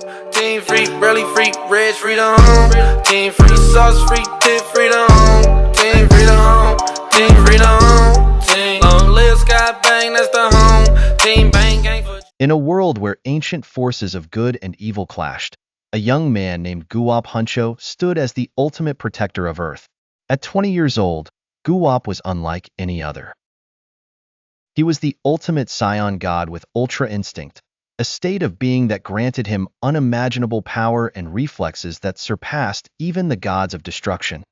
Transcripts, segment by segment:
Team free, barely free, rich free to home. Team free, sauce free, tip free to home. Team free to home, team free to home. Team long live Sky Bang, that's the home. Team Bang gang for. In a world where ancient forces of good and evil clashed, a young man named Guwop Hụngho stood as the ultimate protector of Earth. At 20 years old, Guwop was unlike any other. He was the ultimate scion god with ultra instinct, a state of being that granted him unimaginable power and reflexes that surpassed even the gods of destruction.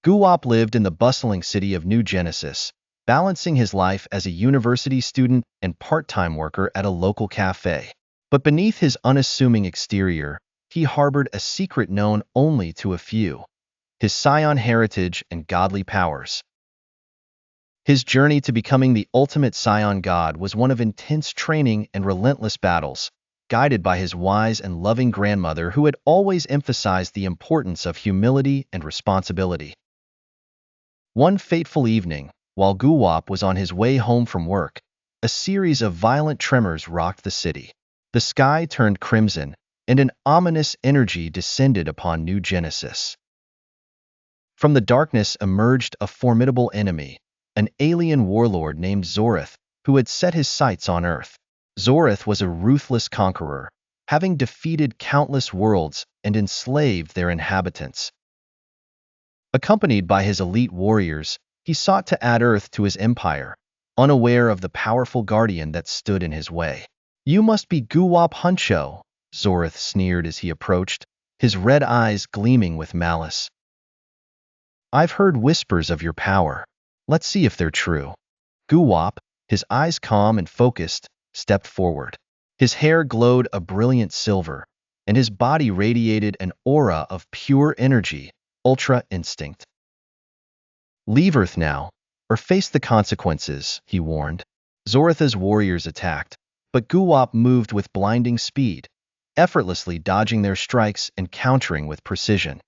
Guwop lived in the bustling city of New Genesis, balancing his life as a university student and part-time worker at a local cafe. But beneath his unassuming exterior, he harbored a secret known only to a few: his scion heritage and godly powers. His journey to becoming the ultimate scion god was one of intense training and relentless battles, guided by his wise and loving grandmother who had always emphasized the importance of humility and responsibility. One fateful evening, while Guwop was on his way home from work, a series of violent tremors rocked the city. The sky turned crimson, and an ominous energy descended upon New Genesis. From the darkness emerged a formidable enemy, an alien warlord named Zorith, who had set his sights on Earth. Zorith was a ruthless conqueror, having defeated countless worlds and enslaved their inhabitants. Accompanied by his elite warriors, he sought to add Earth to his empire, unaware of the powerful guardian that stood in his way. "You must be Guwop Hụngho," Zorith sneered as he approached, his red eyes gleaming with malice. "I've heard whispers of your power. Let's see if they're true." Guwop, his eyes calm and focused, stepped forward. His hair glowed a brilliant silver, and his body radiated an aura of pure energy, ultra instinct. "Leave Earth now, or face the consequences," he warned. Zorith's warriors attacked, but Guwop moved with blinding speed, effortlessly dodging their strikes and countering with precision.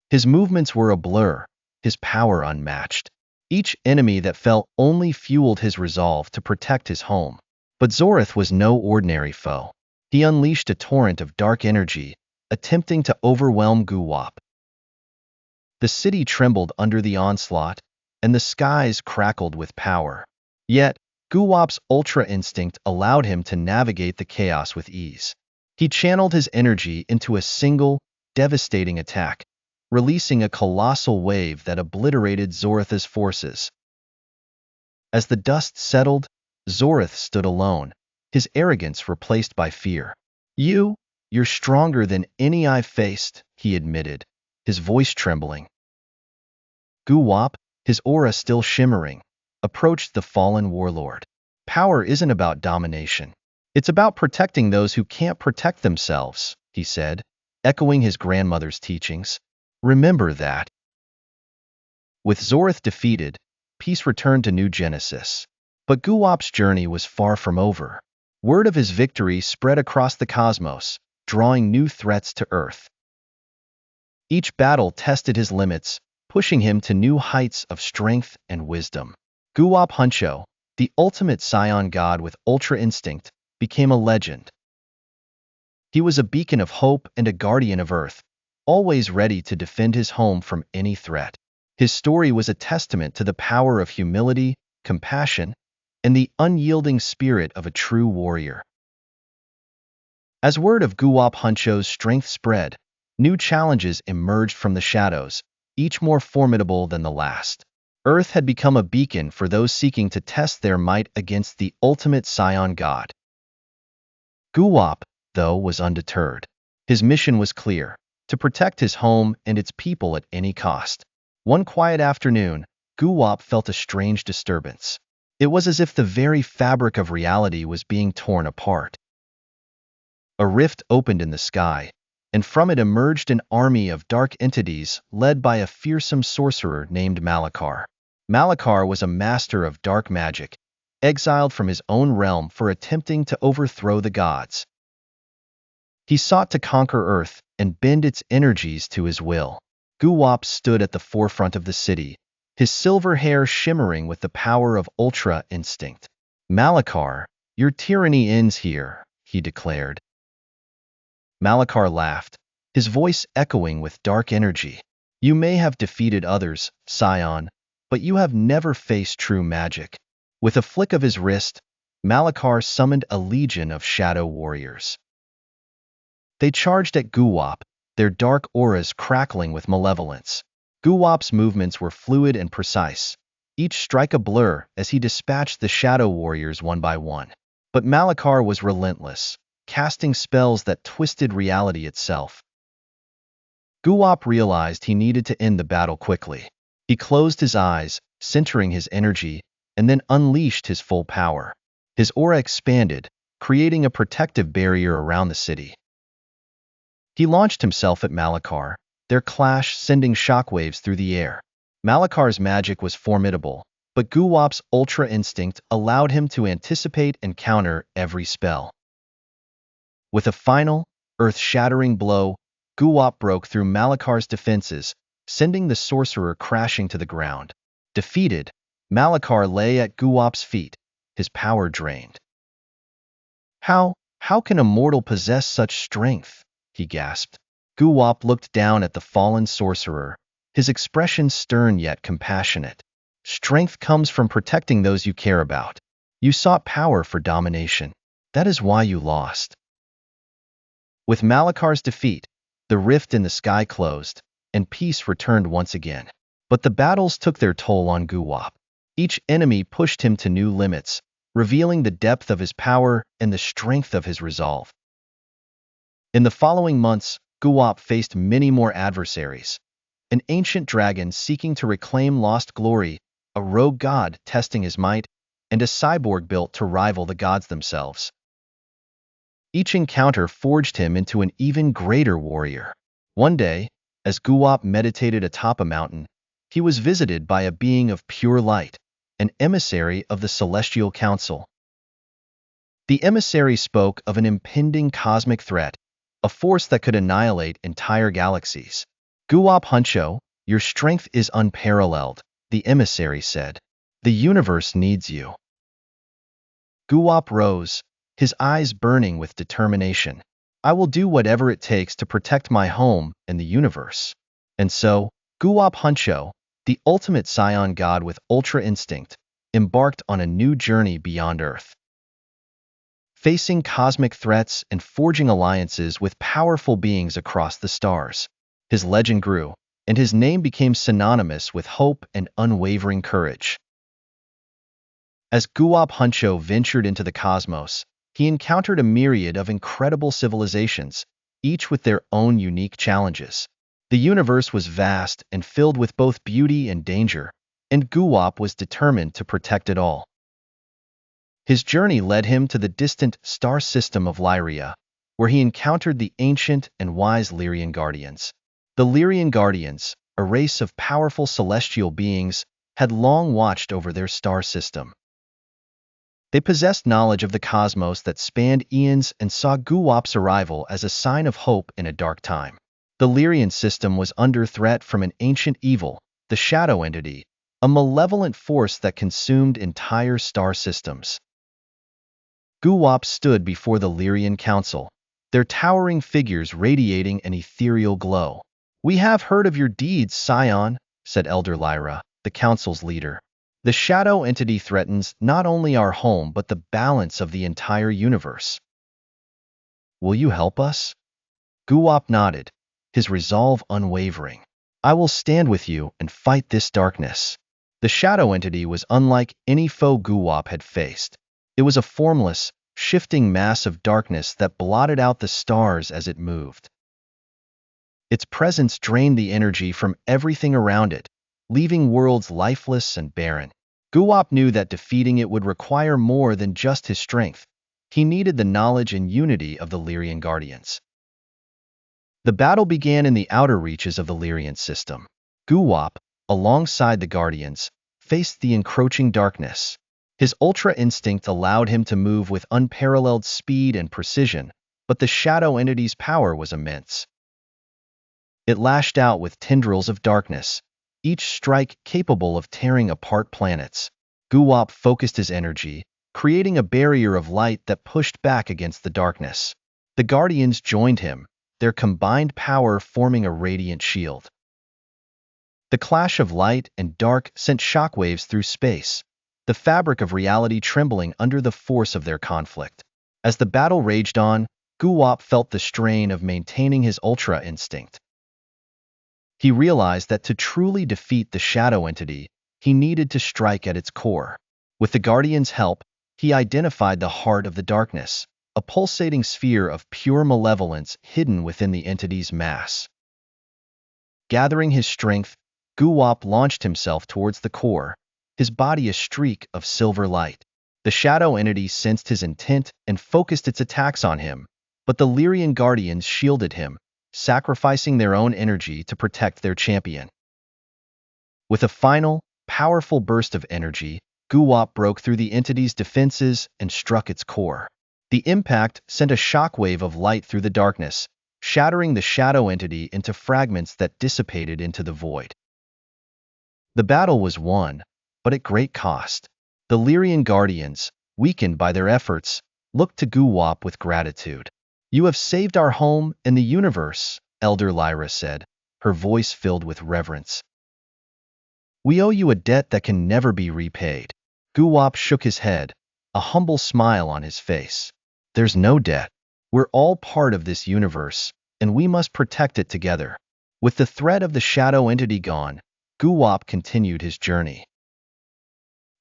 His movements were a blur, his power unmatched. Each enemy that fell only fueled his resolve to protect his home. But Zorith was no ordinary foe. He unleashed a torrent of dark energy, attempting to overwhelm Guwop. The city trembled under the onslaught, and the skies crackled with power. Yet, Guwop's ultra instinct allowed him to navigate the chaos with ease. He channeled his energy into a single, devastating attack, releasing a colossal wave that obliterated Zorith's forces. As the dust settled, Zorith stood alone, his arrogance replaced by fear. You're stronger than any I've faced," he admitted, his voice trembling. Guwop, his aura still shimmering, approached the fallen warlord. "Power isn't about domination. It's about protecting those who can't protect themselves," he said, echoing his grandmother's teachings. "Remember that." With Zorith defeated, peace returned to New Genesis. But Guwop's journey was far from over. Word of his victory spread across the cosmos, drawing new threats to Earth. Each battle tested his limits, pushing him to new heights of strength and wisdom. Guwop Hụngho, the ultimate scion god with ultra instinct, became a legend. He was a beacon of hope and a guardian of Earth, always ready to defend his home from any threat. His story was a testament to the power of humility, compassion, and the unyielding spirit of a true warrior. As word of Guwop Hụngho's strength spread, new challenges emerged from the shadows, each more formidable than the last. Earth had become a beacon for those seeking to test their might against the ultimate scion god. Guwop, though, was undeterred. His mission was clear: to protect his home and its people at any cost. One quiet afternoon, Guwop felt a strange disturbance. It was as if the very fabric of reality was being torn apart. A rift opened in the sky, and from it emerged an army of dark entities led by a fearsome sorcerer named Malakar. Malakar was a master of dark magic, exiled from his own realm for attempting to overthrow the gods. He sought to conquer Earth and bend its energies to his will. Guwop stood at the forefront of the city, his silver hair shimmering with the power of ultra instinct. "Malakar, your tyranny ends here," he declared, Malachar laughed, his voice echoing with dark energy. You may have defeated others, Scion, but you have never faced true magic. With a flick of his wrist, Malachar summoned a legion of shadow warriors. They charged at Guwop, their dark auras crackling with malevolence. Guwop's movements were fluid and precise, each strike a blur as he dispatched the shadow warriors one by one. But Malachar was relentless, casting spells that twisted reality itself. Guwop realized he needed to end the battle quickly. He closed his eyes, centering his energy, and then unleashed his full power. His aura expanded, creating a protective barrier around the city. He launched himself at Malachar, their clash sending shockwaves through the air. Malachar's magic was formidable, but Guwop's ultra instinct allowed him to anticipate and counter every spell. With a final, earth-shattering blow, Guwop broke through Malachar's defenses, sending the sorcerer crashing to the ground. Defeated, Malachar lay at Guwop's feet, his power drained. How can a mortal possess such strength? He gasped. Guwop looked down at the fallen sorcerer, his expression stern yet compassionate. Strength comes from protecting those you care about. You sought power for domination. That is why you lost. With Malachar's defeat, the rift in the sky closed, and peace returned once again. But the battles took their toll on Guwop. Each enemy pushed him to new limits, revealing the depth of his power and the strength of his resolve. In the following months, Guwop faced many more adversaries. An ancient dragon seeking to reclaim lost glory, a rogue god testing his might, and a cyborg built to rival the gods themselves. Each encounter forged him into an even greater warrior. One day, as Guwop meditated atop a mountain, he was visited by a being of pure light, an emissary of the Celestial Council. The emissary spoke of an impending cosmic threat, a force that could annihilate entire galaxies. Guwop Hụngho, your strength is unparalleled, the emissary said. The universe needs you. Guwop rose, his eyes burning with determination. I will do whatever it takes to protect my home and the universe. And so, Guwop Hụngho, the ultimate Scion god with ultra instinct, embarked on a new journey beyond Earth. Facing cosmic threats and forging alliances with powerful beings across the stars. His legend grew, and his name became synonymous with hope and unwavering courage. As Guwop Hụngho ventured into the cosmos, he encountered a myriad of incredible civilizations, each with their own unique challenges. The universe was vast and filled with both beauty and danger, and Guwop was determined to protect it all. His journey led him to the distant star system of Lyria, where he encountered the ancient and wise Lyrian Guardians. The Lyrian Guardians, a race of powerful celestial beings, had long watched over their star system. They possessed knowledge of the cosmos that spanned eons and saw Guwop's arrival as a sign of hope in a dark time. The Lyrian system was under threat from an ancient evil, the Shadow Entity, a malevolent force that consumed entire star systems. Guwop stood before the Lyrian Council, their towering figures radiating an ethereal glow. We have heard of your deeds, Scion, said Elder Lyra, the council's leader. The Shadow Entity threatens not only our home but the balance of the entire universe. Will you help us? Guwop nodded, his resolve unwavering. I will stand with you and fight this darkness. The Shadow Entity was unlike any foe Guwop had faced. It was a formless, shifting mass of darkness that blotted out the stars as it moved. Its presence drained the energy from everything around it, leaving worlds lifeless and barren. Guwop knew that defeating it would require more than just his strength. He needed the knowledge and unity of the Lyrian Guardians. The battle began in the outer reaches of the Lyrian system. Guwop, alongside the Guardians, faced the encroaching darkness. His ultra instinct allowed him to move with unparalleled speed and precision, but the Shadow Entity's power was immense. It lashed out with tendrils of darkness, each strike capable of tearing apart planets. Guwop focused his energy, creating a barrier of light that pushed back against the darkness. The Guardians joined him, their combined power forming a radiant shield. The clash of light and dark sent shockwaves through space, the fabric of reality trembling under the force of their conflict. As the battle raged on, Guwop felt the strain of maintaining his ultra instinct. He realized that to truly defeat the shadow entity, he needed to strike at its core. With the Guardian's help, he identified the heart of the darkness, a pulsating sphere of pure malevolence hidden within the entity's mass. Gathering his strength, Guwop launched himself towards the core, his body a streak of silver light. The shadow entity sensed his intent and focused its attacks on him, but the Lyrian Guardians shielded him, sacrificing their own energy to protect their champion. With a final, powerful burst of energy, Guwop broke through the entity's defenses and struck its core. The impact sent a shockwave of light through the darkness, shattering the shadow entity into fragments that dissipated into the void. The battle was won, but at great cost. The Lyrian Guardians, weakened by their efforts, looked to Guwop with gratitude. "You have saved our home and the universe," Elder Lyra said, her voice filled with reverence. "We owe you a debt that can never be repaid." Guwop shook his head, a humble smile on his face. "There's no debt. We're all part of this universe, and we must protect it together." With the threat of the shadow entity gone, Guwop continued his journey.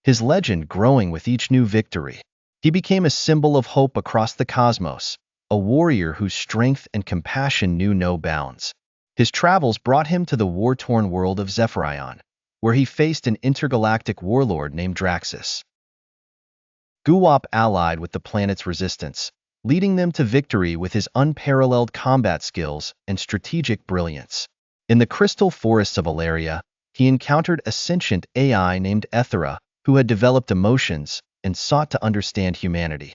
His legend growing with each new victory. He became a symbol of hope across the cosmos, a warrior whose strength and compassion knew no bounds. His travels brought him to the war-torn world of Zephyrion, where he faced an intergalactic warlord named Draxus. Guwop allied with the planet's resistance, leading them to victory with his unparalleled combat skills and strategic brilliance. In the crystal forests of Alaria, he encountered a sentient AI named Ethera, who had developed emotions and sought to understand humanity.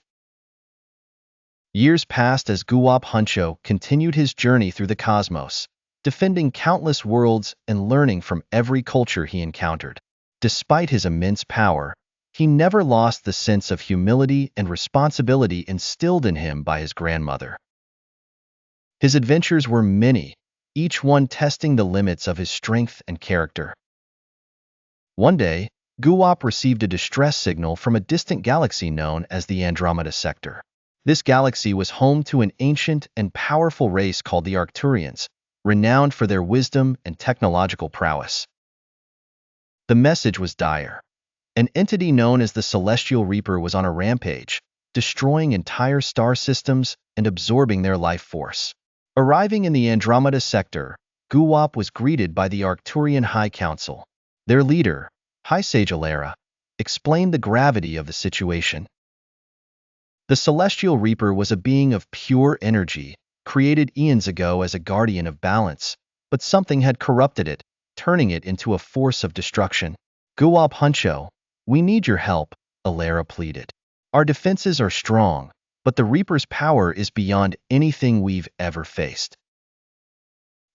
Years passed as Guwop Hụngho continued his journey through the cosmos, defending countless worlds and learning from every culture he encountered. Despite his immense power, he never lost the sense of humility and responsibility instilled in him by his grandmother. His adventures were many, each one testing the limits of his strength and character. One day, Guwop received a distress signal from a distant galaxy known as the Andromeda Sector. This galaxy was home to an ancient and powerful race called the Arcturians, renowned for their wisdom and technological prowess. The message was dire. An entity known as the Celestial Reaper was on a rampage, destroying entire star systems and absorbing their life force. Arriving in the Andromeda Sector, Guwop was greeted by the Arcturian High Council. Their leader, High Sage Alara, explained the gravity of the situation. The Celestial Reaper was a being of pure energy, created eons ago as a guardian of balance, but something had corrupted it, turning it into a force of destruction. "Guwop Hụngho, we need your help," Alara pleaded. "Our defenses are strong, but the Reaper's power is beyond anything we've ever faced."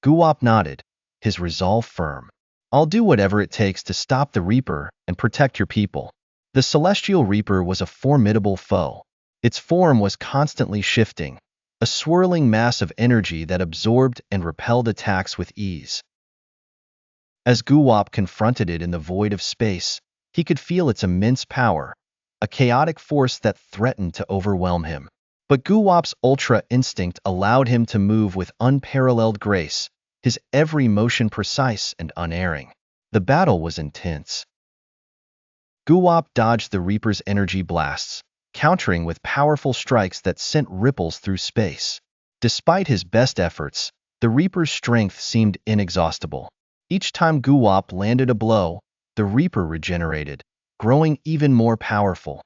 Guwop nodded, his resolve firm. "I'll do whatever it takes to stop the Reaper and protect your people." The Celestial Reaper was a formidable foe. Its form was constantly shifting, a swirling mass of energy that absorbed and repelled attacks with ease. As Guwop confronted it in the void of space, he could feel its immense power, a chaotic force that threatened to overwhelm him. But Guwop's ultra instinct allowed him to move with unparalleled grace, his every motion precise and unerring. The battle was intense. Guwop dodged the Reaper's energy blasts, countering with powerful strikes that sent ripples through space. Despite his best efforts, the Reaper's strength seemed inexhaustible. Each time Guwop landed a blow, the Reaper regenerated, growing even more powerful.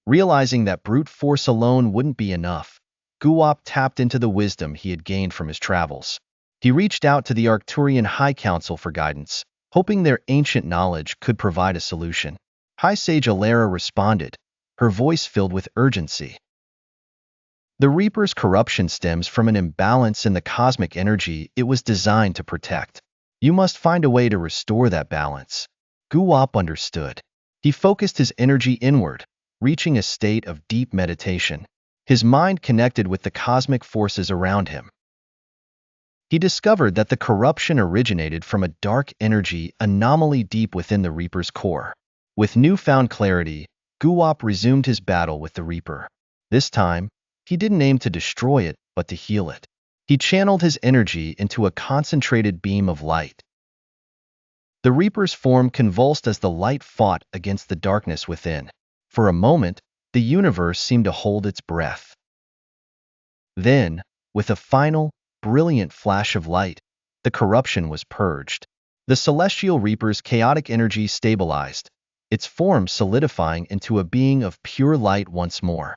Realizing that brute force alone wouldn't be enough, Guwop tapped into the wisdom he had gained from his travels. He reached out to the Arcturian High Council for guidance, hoping their ancient knowledge could provide a solution. High Sage Alara responded, her voice filled with urgency. "The Reaper's corruption stems from an imbalance in the cosmic energy it was designed to protect. You must find a way to restore that balance." Guwop understood. He focused his energy inward, reaching a state of deep meditation. His mind connected with the cosmic forces around him. He discovered that the corruption originated from a dark energy anomaly deep within the Reaper's core. With newfound clarity, Guwop resumed his battle with the Reaper. This time, he didn't aim to destroy it, but to heal it. He channeled his energy into a concentrated beam of light. The Reaper's form convulsed as the light fought against the darkness within. For a moment, the universe seemed to hold its breath. Then, with a final, brilliant flash of light, the corruption was purged. The Celestial Reaper's chaotic energy stabilized, its form solidifying into a being of pure light once more.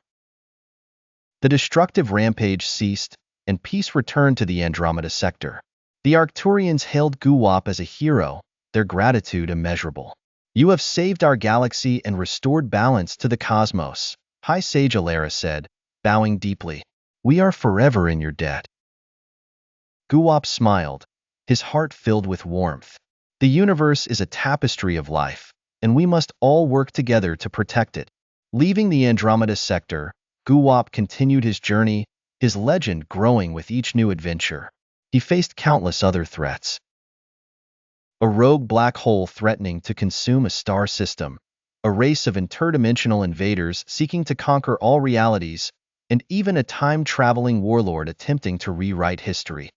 The destructive rampage ceased, and peace returned to the Andromeda sector. The Arcturians hailed Guwop as a hero, their gratitude immeasurable. "You have saved our galaxy and restored balance to the cosmos," High Sage Alara said, bowing deeply. "We are forever in your debt." Guwop smiled, his heart filled with warmth. The universe is a tapestry of life, and we must all work together to protect it. Leaving the Andromeda sector, Guwop continued his journey, his legend growing with each new adventure. He faced countless other threats. A rogue black hole threatening to consume a star system, a race of interdimensional invaders seeking to conquer all realities, and even a time-traveling warlord attempting to rewrite history.